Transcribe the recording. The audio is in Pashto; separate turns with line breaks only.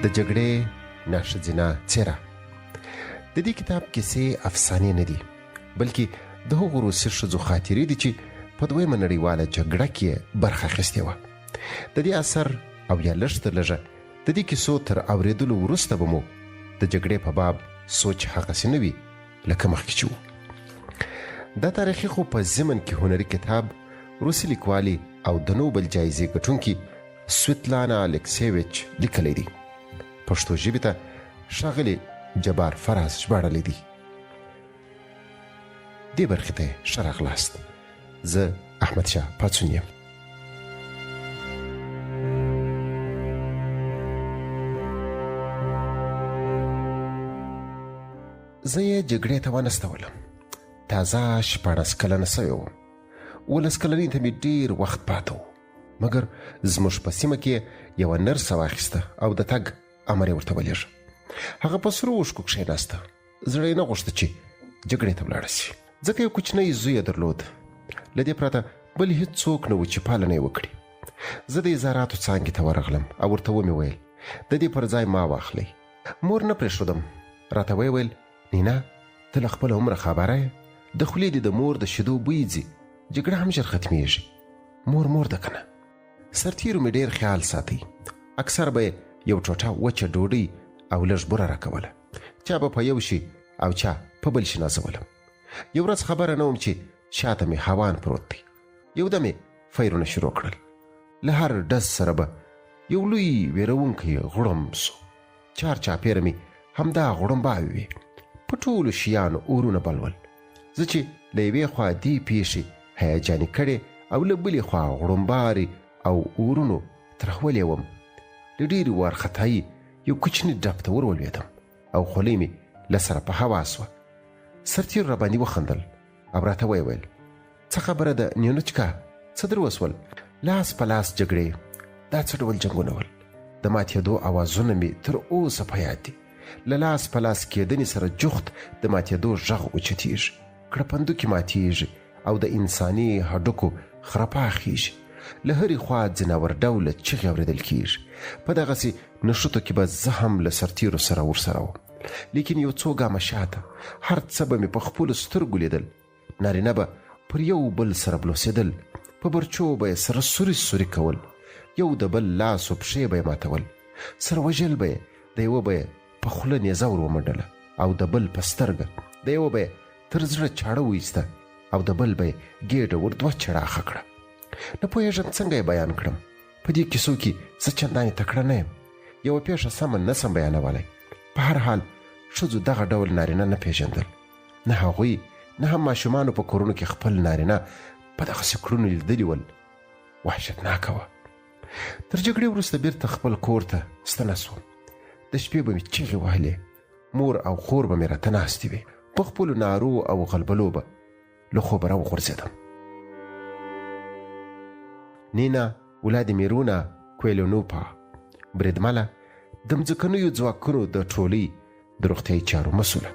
د جګړې ناشځینه څېره. د دې کتاب کیسې افسانې نه دي، بلکې د هغو روسي ښځو خاطرې دي چې په دویمه نړیواله جګړه کې برخه اخیستې وه. د دې اثر او یا لږ تر لږه د دې کیسو تر اورېدلو وروسته به مو د جګړې په باب سوچ هغسې نه وي لکه مخکې چې و. دا تاریخي خو په ضمن کې هنري کتاب روسي لیکوالي او د نوبل جایزې ګټونکي سویتلانا الکسیویچ لیکلی دی. پښتو ژبې ته ښاغلي جبار فراز ژباړلی دی. دې برخې ته ښه راغلاست. زه احمدشاه پاڅون یم. زه یې جګړې ته ونستولم. تازه 14 کلنه سوی وم. 11 کلنۍ ته مې ډېر وخت پاته و، مګر زموږ په سیمه کې یوه نرسه واخیسته او د تګ امر یې ورته ولیږه. هغه په سرو اوښکو کښېناسته. زړه یې نه غوښته چې جګړې ته ولاړه شي، ځکه یو کوچنی زوی یې درلود. له دې پرته بل هېڅوک نه و چې پالنه یې وکړي. زه د اظهاراتو څانګې ته ورغلم او ورته ومې ویل د دې پر ځای ما واخلئ. مور نه پرېښودم. راته ویې ویل نینا ته له خپله عمره خبره یې، د خولې دې د مور د شیدو بوی ځي، جګړه هم ژر ختمېږي. مور ده که نه. سرتیرو مې ډېر خیال ساتئ. اکثر به یو ټوټه وچه ډوډۍ او لږ بوره راکوله. چا به په یو شي او چا په بل شي نازولم. یو ورځ خبره نه وم چې شاته مې هوان پروت دی. یو دم یې فیرونه شروع کړل. له هر ډز سره به یو لوی ویرونکی غړمب سو. چار چاپېره مې همدا غړمباوې وې. په ټولو شیانو اورونه بلول. زه چې له یوې خوا دې پیښې هیجاني کړې او له بلې خوا غړمبارې او اورونو ترهولې وم، له ډېرې وارخطایي یو کوچني ډب ته ورولوېدم او خولۍ مې له سره په هوا سوه. سرتیر را باندې وخندل او راته ویې ویل څه خبره ده نیونچکا، څه در وسول؟ لاس په لاس جګړې دا څه ډول جنګونه ول؟ د ماتېدو اوازونه مې تر اوسه په یاد دي. له لاس په لاس کېدنې سره جوخت د ماتېدو غږ اوچتېږي، کړپندوکې ماتېږي او د انساني هډوکو خرپا خیږي. له هرې خوا ځناور ډوله چغې اورېدل کېږي. په دغسې نښتو کې به زه هم له سرتیرو سره ورسره وم، لیکن یو څو ګامه شاته هر څه به مې په خپلو سترګو لیدل. نارینه به پر یو بل سره بلوسېدل، په برچو به یې سره سوري کول، یو د بل لاس و پښې به یې ماتول، سره وژل به یې، د یوه به یې په خوله نیزه ور ومنډله او د بل په سترګه، د یوه به یې تر زړه چاړه وایسته او د بل به یې ګېډه ور دوه چړاخه کړه. نه پوهېږم څنګه یې بیان کړم. په دې کیسو کې زه چندانې تکړه نه یم. یوه پیښه سمه نه سم بیانولی. په هر حال ښځو دغه ډول نارینه نه پېژندل. نه هغوی نه هم ماشومانو په کورونو کې خپل نارینه په دغسې کړنو لیدلي ول. وحشتناکه وه. تر جګړې وروسته بیرته خپل کور ته ستنه سوم. د شپې به مې چیغې وهلې. مور او خور به مې راته ناستې وې. په خپلو نارو او غلبلو به له خوبه راوغورځېدم. نینا ولادیمیرونا کویلونوپا، بریدمله د مځکنیو ځواکونو د ټولۍ د روغتیایي چارو مسؤله.